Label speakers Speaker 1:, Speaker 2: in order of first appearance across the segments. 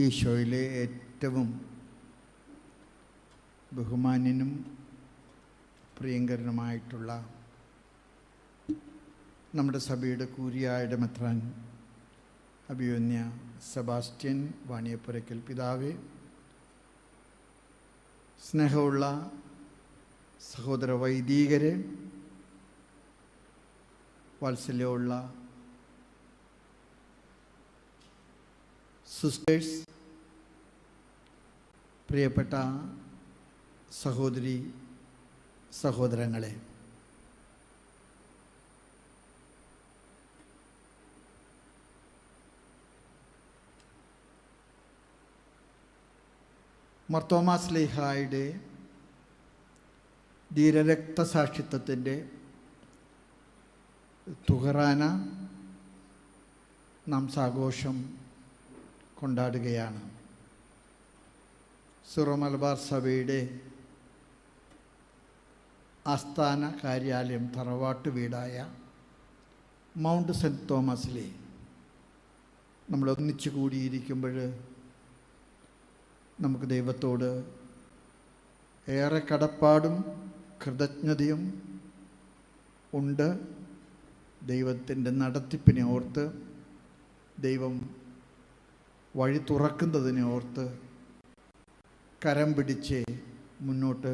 Speaker 1: ഈശോയിലെ ഏറ്റവും ബഹുമാന്യനും പ്രിയങ്കരനുമായിട്ടുള്ള നമ്മുടെ സഭയുടെ കൂരിയായുടെ മെത്രാൻ അഭിവന്യ സെബാസ്റ്റ്യൻ വാണിയപ്പുരയ്ക്കൽ പിതാവേ, സ്നേഹമുള്ള സഹോദര വൈദികരെ, വാത്സല്യമുള്ള സിസ്റ്റേഴ്സ്, പ്രിയപ്പെട്ട സഹോദരി സഹോദരങ്ങളെ, മാർത്തോമാ ശ്ലീഹായുടെ ധീരരക്തസാക്ഷിത്വത്തിൻ്റെ തുഹറാന നാം സാഘോഷം കൊണ്ടാടുകയാണ്. സിറോ മലബാർ സഭയുടെ ആസ്ഥാന കാര്യാലയം, തറവാട്ട് വീടായ മൗണ്ട് സെൻറ്റ് തോമസിലെ നമ്മൾ ഒന്നിച്ചു കൂടിയിരിക്കുമ്പോൾ നമുക്ക് ദൈവത്തോട് ഏറെ കടപ്പാടും കൃതജ്ഞതയും ഉണ്ട്. ദൈവത്തിൻ്റെ നടത്തിപ്പിനെ ഓർത്ത്, ദൈവം വഴി തുറക്കുന്നതിനെ ഓർത്ത്, കരം പിടിച്ച് മുന്നോട്ട്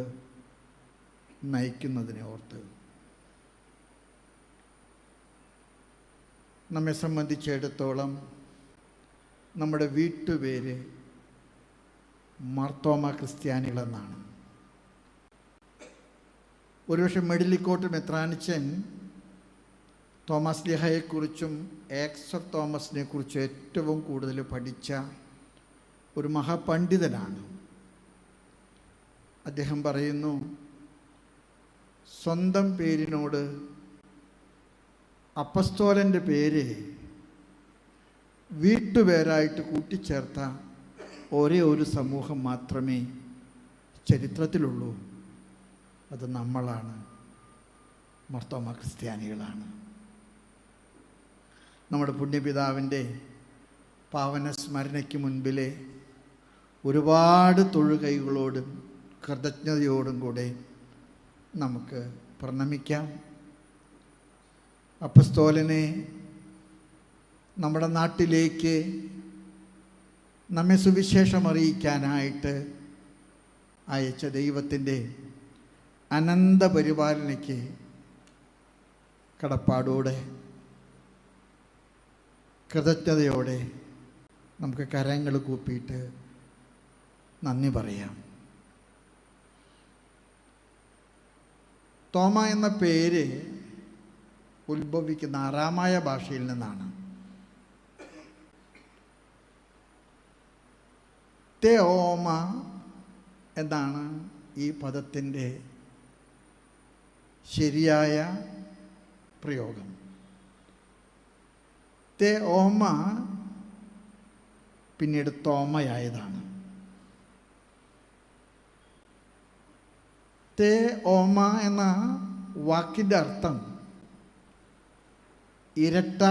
Speaker 1: നയിക്കുന്നതിനെ ഓർത്ത്. നമ്മെ സംബന്ധിച്ചിടത്തോളം നമ്മുടെ വീട്ടുപേര് മാർത്തോമ ക്രിസ്ത്യാനികളെന്നാണ്. ഒരുപക്ഷെ മെഡിലിക്കോട്ട് മെത്രാനിച്ചൻ തോമസ് ലീഹായെക്കുറിച്ചും എക്സർ തോമസിനെ കുറിച്ചും ഏറ്റവും കൂടുതൽ പഠിച്ച ഒരു മഹാപണ്ഡിതനാണ്. അദ്ദേഹം പറയുന്നു, സ്വന്തം പേരിനോട് അപ്പസ്തോലൻ്റെ പേര് വീട്ടുപേരായിട്ട് കൂട്ടിച്ചേർത്ത ഒരേ ഒരു സമൂഹം മാത്രമേ ചരിത്രത്തിലുള്ളൂ. അത് നമ്മളാണ്, മാർത്തോമ ക്രിസ്ത്യാനികളാണ്. നമ്മുടെ പുണ്യപിതാവിൻ്റെ പാവന സ്മരണയ്ക്ക് മുൻപിലെ ഒരുപാട് തൊഴുകൈകളോടും കൃതജ്ഞതയോടും കൂടെ നമുക്ക് പ്രണമിക്കാം. അപ്പസ്തോലനെ നമ്മുടെ നാട്ടിലേക്ക് നമ്മെ സുവിശേഷം അറിയിക്കാനായിട്ട് അയച്ച ദൈവത്തിൻ്റെ അനന്ത പരിപാലനയ്ക്ക് കടപ്പാടോടെ കൃതജ്ഞതയോടെ നമുക്ക് കരങ്ങൾ കൂപ്പിയിട്ട് നന്ദി പറയാം. തോമ എന്ന പേര് ഉത്ഭവിക്കുന്ന അറാമായ ഭാഷയിൽ നിന്നാണ്. തെഓമ എന്നാണ് ഈ പദത്തിൻ്റെ ശരിയായ പ്രയോഗം. തെഓമ പിന്നീട് തോമയായതാണ്. തെഓമ എന്ന വാക്കിൻ്റെ അർത്ഥം ഇരട്ട,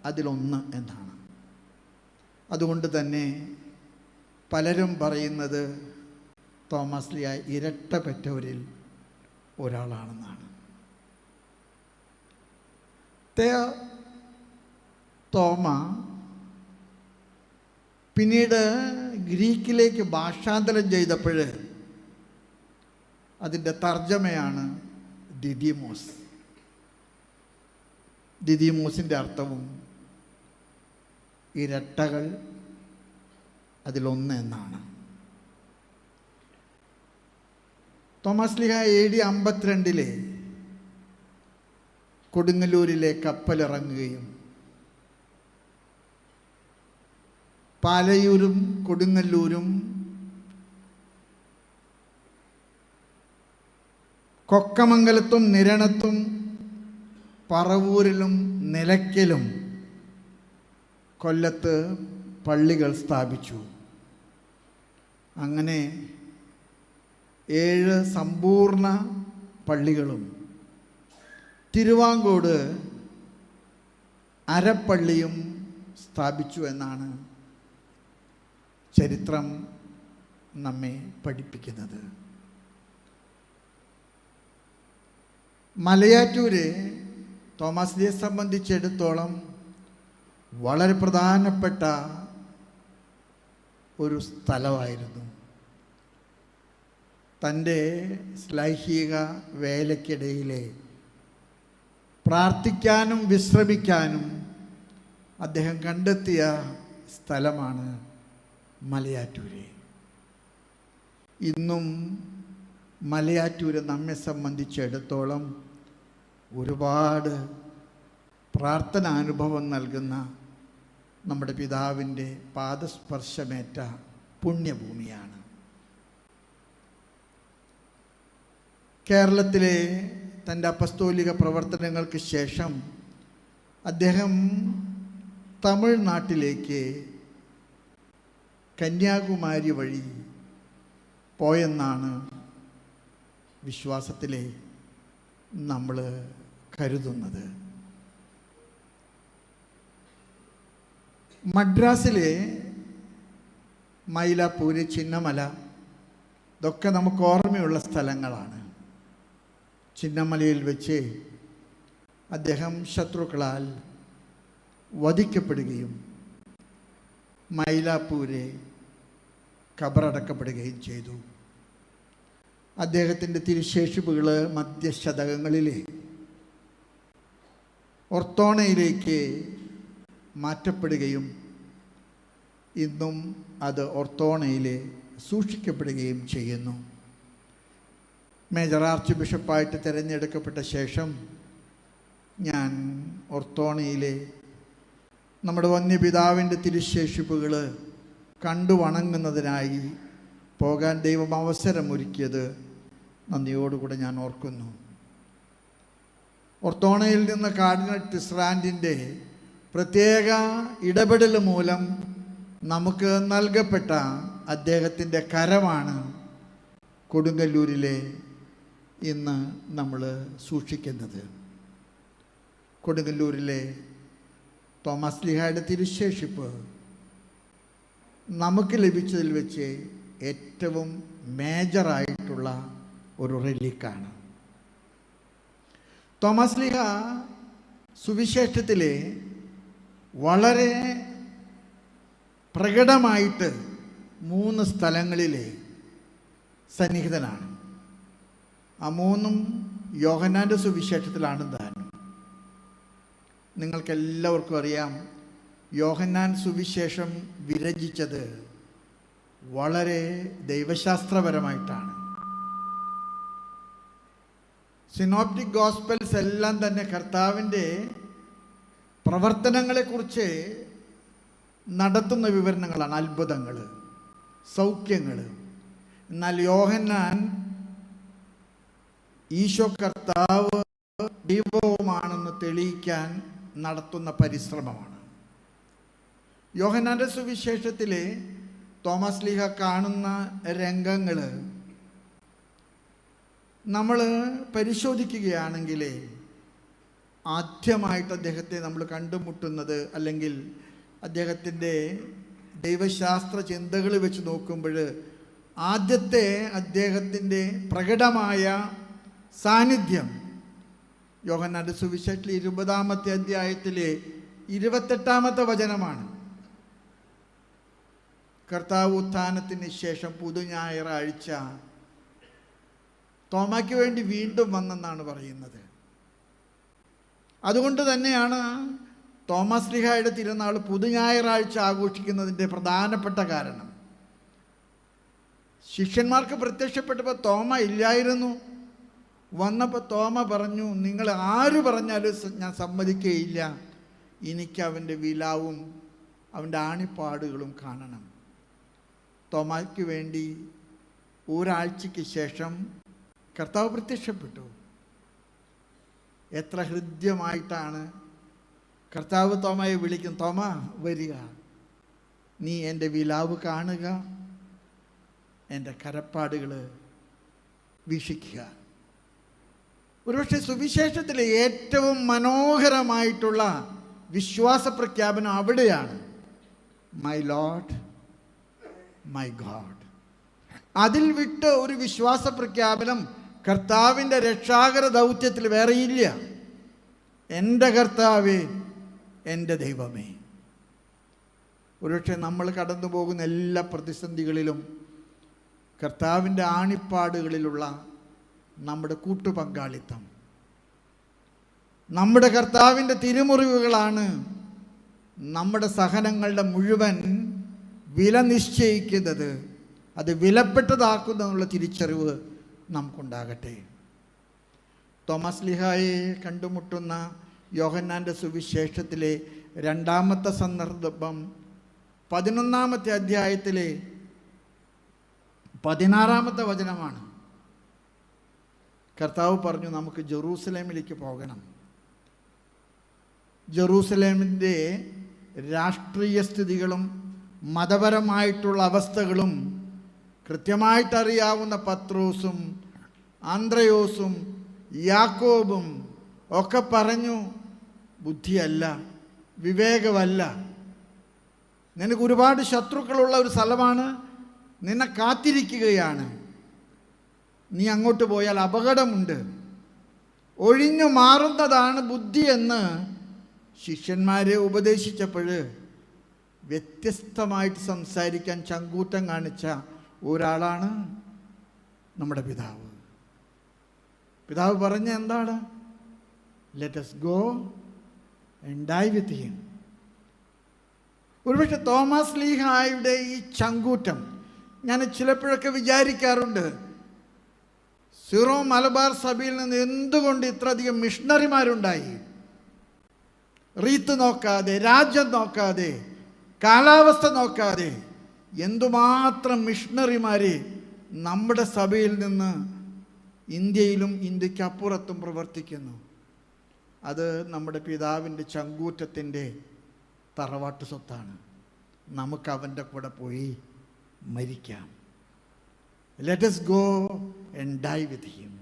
Speaker 1: അതിലൊന്ന് എന്നാണ്. അതുകൊണ്ട് തന്നെ പലരും പറയുന്നത് തോമസ് ലീഹ ഇരട്ട പെറ്റവരിൽ ഒരാളാണെന്നാണ്. തോമ പിന്നീട് ഗ്രീക്കിലേക്ക് ഭാഷാന്തരം ചെയ്തപ്പോൾ അതിൻ്റെ തർജ്ജമയാണ് ദിദിമോസ്. ദിദിമോസിൻ്റെ അർത്ഥവും ഇരട്ടകൾ, അതിലൊന്ന് എന്നാണ്. തോമസ് ലീഹ AD 52 കൊടുങ്ങല്ലൂരിലെ കപ്പലിറങ്ങുകയും പാലയൂരും കൊടുങ്ങല്ലൂരും കൊക്കമംഗലത്തും നിരണത്തും പറവൂരിലും നിലയ്ക്കലും കൊല്ലത്ത് പള്ളികൾ സ്ഥാപിച്ചു. അങ്ങനെ 7 സമ്പൂർണ്ണ പള്ളികളും തിരുവാങ്കോട് അരപ്പള്ളിയും സ്ഥാപിച്ചു എന്നാണ് ചരിത്രം നമ്മെ പഠിപ്പിക്കുന്നത്. മലയാറ്റൂര് തോമസ്ലിയെ സംബന്ധിച്ചിടത്തോളം വളരെ പ്രധാനപ്പെട്ട ഒരു സ്ഥലമായിരുന്നു. തൻ്റെ ശ്ലൈഹിക വേലയ്ക്കിടയിലെ പ്രാർത്ഥിക്കാനും വിശ്രമിക്കാനും അദ്ദേഹം കണ്ടെത്തിയ സ്ഥലമാണ് മലയാറ്റൂര്. ഇന്നും മലയാറ്റൂര് നമ്മെ സംബന്ധിച്ചിടത്തോളം ഒരുപാട് പ്രാർത്ഥനാനുഭവം നൽകുന്ന നമ്മുടെ പിതാവിൻ്റെ പാദസ്പർശമേറ്റ പുണ്യഭൂമിയാണ്. കേരളത്തിലെ തൻ്റെ അപ്പസ്തോലിക പ്രവർത്തനങ്ങൾക്ക് ശേഷം അദ്ദേഹം തമിഴ്നാട്ടിലേക്ക് കന്യാകുമാരി വഴി പോയെന്നാണ് വിശ്വാസത്തിലെ നമ്മൾ കരുതുന്നത്. മദ്രാസിലെ മൈലാപ്പൂര്, ചിന്നമല ഇതൊക്കെ നമുക്ക് ഓർമ്മയുള്ള സ്ഥലങ്ങളാണ്. ചിന്നമലയിൽ വെച്ച് അദ്ദേഹം ശത്രുക്കളാൽ വധിക്കപ്പെടുകയും മൈലാപ്പൂരെ ഖബറടക്കപ്പെടുകയും ചെയ്തു. അദ്ദേഹത്തിൻ്റെ തിരുശേഷിപ്പുകൾ മധ്യശതകങ്ങളിലെ ഒർത്തോണയിലേക്ക് മാറ്റപ്പെടുകയും ഇന്നും അത് ഒർത്തോണയിൽ സൂക്ഷിക്കപ്പെടുകയും ചെയ്യുന്നു. മേജർ ആർച്ച് ബിഷപ്പായിട്ട് തിരഞ്ഞെടുക്കപ്പെട്ട ശേഷം ഞാൻ ഒർത്തോണയിലെ നമ്മുടെ വന്യപിതാവിൻ്റെ തിരുശേഷിപ്പുകൾ കണ്ടു വണങ്ങുന്നതിനായി പോകാൻ ദൈവം അവസരമൊരുക്കിയത് നന്ദിയോടുകൂടെ ഞാൻ ഓർക്കുന്നു. ഒർത്തോണയിൽ നിന്ന് കാർഡിനൽ ടിസ്രാൻഡിൻ്റെ പ്രത്യേക ഇടപെടൽ മൂലം നമുക്ക് നൽകപ്പെട്ട അദ്ദേഹത്തിൻ്റെ കരമാണ് കൊടുങ്ങല്ലൂരിലെ ഇന്ന് നമ്മൾ സൂക്ഷിക്കുന്നത്. കൊടുങ്ങല്ലൂരിലെ തോമസ്ലീഹായുടെ തിരുശേഷിപ്പ് നമുക്ക് ലഭിച്ചതിൽ വെച്ച് ഏറ്റവും മേജറായിട്ടുള്ള ഒരു റിലീക്കാണ്. തോമസ്ലീഹ സുവിശേഷത്തിലെ വളരെ പ്രകടമായിട്ട് 3 സ്ഥലങ്ങളിൽ സന്നിഹിതനാണ്. ആ 3ഉം യോഹന്നാൻ്റെ സുവിശേഷത്തിലാണ് താനും. നിങ്ങൾക്കെല്ലാവർക്കും അറിയാം, യോഹന്നാൻ സുവിശേഷം വിരചിച്ചത് വളരെ ദൈവശാസ്ത്രപരമായിട്ടാണ്. സിനോപ്റ്റിക് ഗോസ്പൽസ് എല്ലാം തന്നെ കർത്താവിൻ്റെ പ്രവർത്തനങ്ങളെക്കുറിച്ച് നടത്തുന്ന വിവരണങ്ങളാണ്, അത്ഭുതങ്ങൾ, സൗഖ്യങ്ങൾ. എന്നാൽ യോഹന്നാൻ ഈശോ കർത്താവ് ദൈവവുമാണെന്ന് തെളിയിക്കാൻ നടത്തുന്ന പരിശ്രമമാണ്. യോഹന്നാൻ്റെ സുവിശേഷത്തിലെ തോമസ്ലീഹ കാണുന്ന രംഗങ്ങൾ നമ്മൾ പരിശോധിക്കുകയാണെങ്കിൽ ആദ്യമായിട്ട് അദ്ദേഹത്തെ നമ്മൾ കണ്ടുമുട്ടുന്നത്, അല്ലെങ്കിൽ അദ്ദേഹത്തിൻ്റെ ദൈവശാസ്ത്ര ചിന്തകൾ വെച്ച് നോക്കുമ്പോൾ ആദ്യത്തെ അദ്ദേഹത്തിൻ്റെ പ്രകടമായ സാന്നിധ്യം യോഹന്നാൻ്റെ സുവിശേഷത്തിലെ 20-ാമത്തെ അധ്യായത്തിലെ 28-ാമത്തെ വചനമാണ്. കർത്താവ് ഉത്ഥാനത്തിന് ശേഷം പുതുഞായറാഴ്ച തോമായ്ക്ക് വേണ്ടി വീണ്ടും വന്നെന്നാണ് പറയുന്നത്. അതുകൊണ്ട് തന്നെയാണ് തോമസ്ലീഹായുടെ തിരുനാൾ പുതുഞായറാഴ്ച ആഘോഷിക്കുന്നതിൻ്റെ പ്രധാനപ്പെട്ട കാരണം. ശിഷ്യന്മാർക്ക് പ്രത്യക്ഷപ്പെട്ടപ്പോൾ തോമ ഇല്ലായിരുന്നു. വന്നപ്പോൾ തോമ പറഞ്ഞു, നിങ്ങൾ ആര് പറഞ്ഞാലും ഞാൻ സമ്മതിക്കുകയില്ല, എനിക്ക് അവൻ്റെ വിലാവും അവൻ്റെ ആണിപ്പാടുകളും കാണണം. തോമായ്ക്ക് വേണ്ടി ഒരാഴ്ചയ്ക്ക് ശേഷം കർത്താവ് പ്രത്യക്ഷപ്പെട്ടു. എത്ര ഹൃദ്യമായിട്ടാണ് കർത്താവ് തോമയെ വിളിക്കും, തോമ വരിക, നീ എൻ്റെ വിലാവ് കാണുക, എൻ്റെ കരപ്പാടുകൾ വീക്ഷിക്കുക. ഒരുപക്ഷെ സുവിശേഷത്തിലെ ഏറ്റവും മനോഹരമായിട്ടുള്ള വിശ്വാസ പ്രഖ്യാപനം അവിടെയാണ്. My Lord, my God. അതിൽ വിട്ട് ഒരു വിശ്വാസ പ്രഖ്യാപനം കർത്താവിൻ്റെ രക്ഷാകര ദൗത്യത്തിൽ വേറെയില്ല. എൻ്റെ കർത്താവേ, എൻ്റെ ദൈവമേ. ഒരുപക്ഷെ നമ്മൾ കടന്നു പോകുന്ന എല്ലാ പ്രതിസന്ധികളിലും കർത്താവിൻ്റെ ആണിപ്പാടുകളിലുള്ള നമ്മുടെ കൂട്ടുപങ്കാളിത്തം, നമ്മുടെ കർത്താവിൻ്റെ തിരുമുറിവുകളാണ് നമ്മുടെ സഹനങ്ങളുടെ മുഴുവൻ വില നിശ്ചയിക്കുന്നത്, അത് വിലപ്പെട്ടതാക്കുന്നതിനുള്ള തിരിച്ചറിവ് നമുക്കുണ്ടാകട്ടെ. തോമസ് ലീഹായെ കണ്ടുമുട്ടുന്ന യോഹന്നാൻ്റെ സുവിശേഷത്തിലെ 2-ാമത്തെ സന്ദർഭം 11-ാമത്തെ അധ്യായത്തിലെ 16-ാമത്തെ വചനമാണ്. കർത്താവ് പറഞ്ഞു, നമുക്ക് ജെറൂസലേമിലേക്ക് പോകണം. ജെറൂസലേമിൻ്റെ രാഷ്ട്രീയ സ്ഥിതികളും മതപരമായിട്ടുള്ള അവസ്ഥകളും കൃത്യമായിട്ടറിയാവുന്ന പത്രോസും ആന്ത്രയോസും യാക്കോബും ഒക്കെ പറഞ്ഞു, ബുദ്ധിയല്ല, വിവേകമല്ല, നിനക്ക് ഒരുപാട് ശത്രുക്കളുള്ള ഒരു സ്ഥലമാണ്, നിന്നെ കാത്തിരിക്കുകയാണ്, നീ അങ്ങോട്ട് പോയാൽ അപകടമുണ്ട്, ഒഴിഞ്ഞു മാറുന്നതാണ് ബുദ്ധി എന്ന് ശിഷ്യന്മാരെ ഉപദേശിച്ചപ്പോൾ വ്യത്യസ്തമായിട്ട് സംസാരിക്കാൻ ചങ്കൂറ്റം കാണിച്ച ഒരാളാണ് നമ്മുടെ പിതാവ്. പിതാവ് പറഞ്ഞ എന്താണ്? Let us go and die with him. ഒരുപക്ഷെ തോമസ് ലീഹായുടെ ഈ ചങ്കൂറ്റം ഞാൻ ചിലപ്പോഴൊക്കെ വിചാരിക്കാറുണ്ട്, സിറോ മലബാർ സഭയിൽ നിന്ന് എന്തുകൊണ്ട് ഇത്രയധികം മിഷണറിമാരുണ്ടായി? റീത്ത് നോക്കാതെ, രാജ്യം നോക്കാതെ, കാലാവസ്ഥ നോക്കാതെ എന്തുമാത്രം മിഷണറിമാരെ നമ്മുടെ സഭയിൽ നിന്ന് ഇന്ത്യയിലും ഇന്ത്യക്കപ്പുറത്തും പ്രവർത്തിക്കുന്നു. അത് നമ്മുടെ പിതാവിൻ്റെ ചങ്കൂറ്റത്തിൻ്റെ തറവാട്ട് സ്വത്താണ്. നമുക്ക് അവൻ്റെ കൂടെ പോയി മരിക്കാം. Let us go and die with him.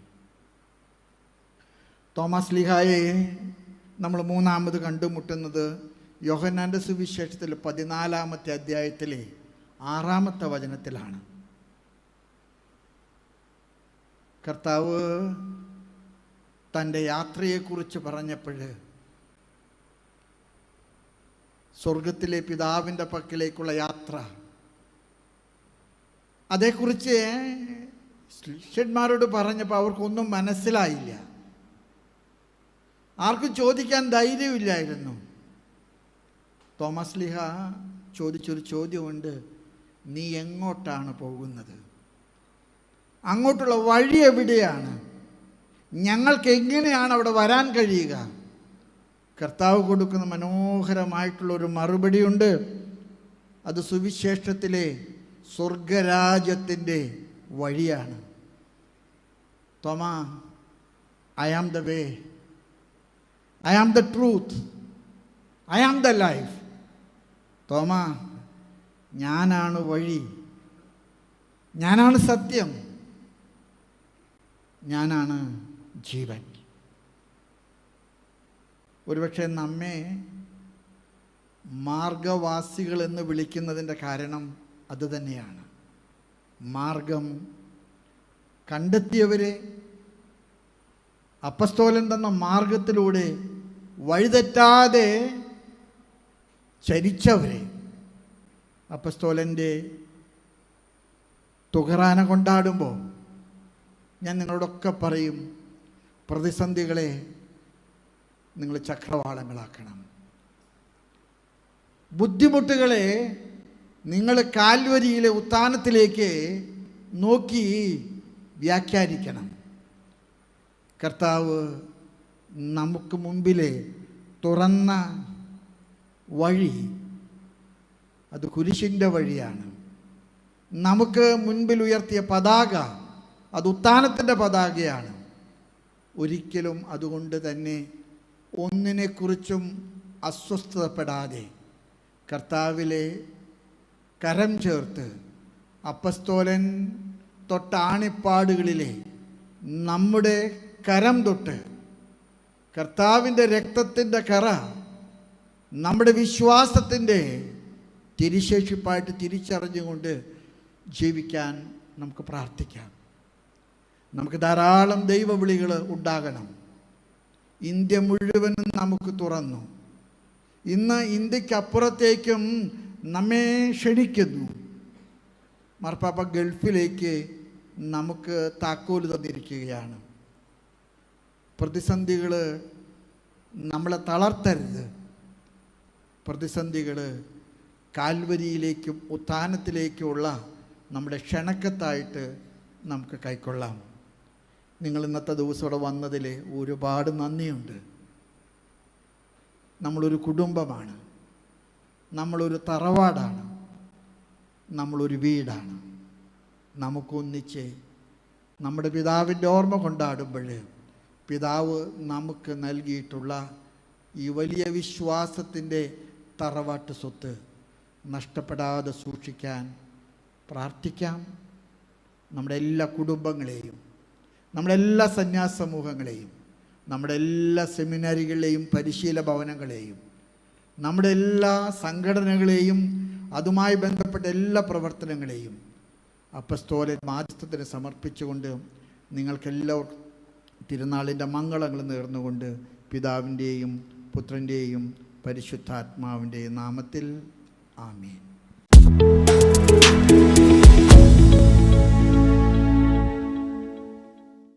Speaker 1: തോമസ് ലീഹായെ നമ്മൾ മൂന്നാമത് കണ്ടുമുട്ടുന്നത് യോഹന്നാൻ്റെ സുവിശേഷത്തിൽ 14-ാമത്തെ അധ്യായത്തിലെ 6-ാമത്തെ വചനത്തിലാണ്. കർത്താവ് തൻ്റെ യാത്രയെക്കുറിച്ച് പറഞ്ഞപ്പോൾ സ്വർഗത്തിലെ പിതാവിൻ്റെ പക്കലേക്കുള്ള യാത്ര, അതേക്കുറിച്ച് ശിഷ്യന്മാരോട് പറഞ്ഞപ്പോൾ അവർക്കൊന്നും മനസ്സിലായില്ല. ആർക്കും ചോദിക്കാൻ ധൈര്യമില്ലായിരുന്നു. തോമസ് ലീഹ ചോദിച്ചൊരു ചോദ്യമുണ്ട്, നീ എങ്ങോട്ടാണ് പോകുന്നത്? അങ്ങോട്ടുള്ള വഴി എവിടെയാണ്? ഞങ്ങൾക്ക് എങ്ങനെയാണ് അവിടെ വരാൻ കഴിയുക? കർത്താവ് കൊടുക്കുന്ന മനോഹരമായിട്ടുള്ളൊരു മറുപടിയുണ്ട്. അത് സുവിശേഷത്തിലെ സ്വർഗരാജ്യത്തിൻ്റെ വഴിയാണ്. Thoma, I am the way, I am the truth, I am the life. Thoma, ഞാനാണ് വഴി, ഞാനാണ് സത്യം, ഞാനാണ് ജീവൻ. ഒരുപക്ഷെ നമ്മെ മാർഗവാസികൾ എന്ന് വിളിക്കുന്നതിൻ്റെ കാരണം അതുതന്നെയാണ്. മാർഗം കണ്ടെത്തിയവരെ, അപ്പസ്തോലൻ തന്ന മാർഗത്തിലൂടെ വഴിതെറ്റാതെ ചരിച്ചവരെ. അപ്പസ്തോലൻ്റെ തുകറാന കൊണ്ടാടുമ്പോൾ ഞാൻ നിങ്ങളോടൊക്കെ പറയും, പ്രതിസന്ധികളെ നിങ്ങൾ ചക്രവാളങ്ങളാക്കണം. ബുദ്ധിമുട്ടുകളെ നിങ്ങൾ കാൽവരിയിലെ ഉത്ഥാനത്തിലേക്ക് നോക്കി വ്യാഖ്യാനിക്കണം. കർത്താവ് നമുക്ക് മുമ്പിലെ തുറന്ന വഴി അത് കുരിശിൻ്റെ വഴിയാണ്. നമുക്ക് മുൻപിൽ ഉയർത്തിയ പതാക അത് ഉത്ഥാനത്തിൻ്റെ പതാകയാണ്. ഒരിക്കലും അതുകൊണ്ട് തന്നെ ഒന്നിനെക്കുറിച്ചും അസ്വസ്ഥതപ്പെടാതെ കർത്താവിലെ കരം ചേർത്ത് അപ്പസ്തോലൻ തൊട്ടാണിപ്പാടുകളിലെ നമ്മുടെ കരം തൊട്ട് കർത്താവിൻ്റെ രക്തത്തിൻ്റെ കറ നമ്മുടെ വിശ്വാസത്തിൻ്റെ തിരിശേഷിപ്പായിട്ട് തിരിച്ചറിഞ്ഞുകൊണ്ട് ജീവിക്കാൻ നമുക്ക് പ്രാർത്ഥിക്കാം. നമുക്ക് ധാരാളം ദൈവവിളികൾ ഉണ്ടാകണം. ഇന്ത്യ മുഴുവനും നമുക്ക് തുറന്നു. ഇന്ന് ഇന്ത്യക്കപ്പുറത്തേക്കും നമ്മെ ക്ഷണിക്കുന്നു. മാർപ്പാപ്പ ഗൾഫിലേക്ക് നമുക്ക് താക്കോല് തന്നിരിക്കുകയാണ്. പ്രതിസന്ധികൾ നമ്മളെ തളർത്തരുത്. പ്രതിസന്ധികൾ കാൽവരിയിലേക്കും ഉത്ഥാനത്തിലേക്കുമുള്ള നമ്മുടെ ക്ഷണക്കത്തായിട്ട് നമുക്ക് കൈക്കൊള്ളാം. നിങ്ങൾ ഇന്നത്തെ ദിവസം ഇവിടെ വന്നതിൽ ഒരുപാട് നന്ദിയുണ്ട്. നമ്മളൊരു കുടുംബമാണ്, നമ്മളൊരു തറവാടാണ്, നമ്മളൊരു വീടാണ്. നമുക്കൊന്നിച്ച് നമ്മുടെ പിതാവിൻ്റെ ഓർമ്മ കൊണ്ടാടുമ്പോൾ പിതാവ് നമുക്ക് നൽകിയിട്ടുള്ള ഈ വലിയ വിശ്വാസത്തിൻ്റെ തറവാട്ട് സ്വത്ത് നഷ്ടപ്പെടാതെ സൂക്ഷിക്കാൻ പ്രാർത്ഥിക്കാം. നമ്മുടെ എല്ലാ കുടുംബങ്ങളെയും, നമ്മുടെ എല്ലാ സന്യാസ സമൂഹങ്ങളെയും, നമ്മുടെ എല്ലാ സെമിനാരികളെയും പരിശീലന ഭവനങ്ങളെയും, നമ്മുടെ എല്ലാ സംഘടനകളെയും, അതുമായി ബന്ധപ്പെട്ട എല്ലാ പ്രവർത്തനങ്ങളെയും അപ്പസ്തോലൻ മാധ്യസ്ഥത്തിന് സമർപ്പിച്ചുകൊണ്ട് നിങ്ങൾക്കെല്ലാവർക്കും തിരുനാളിൻ്റെ മംഗളങ്ങൾ നേർന്നുകൊണ്ട് പിതാവിൻ്റെയും പുത്രൻ്റെയും പരിശുദ്ധാത്മാവിൻ്റെയും നാമത്തിൽ ആമേൻ.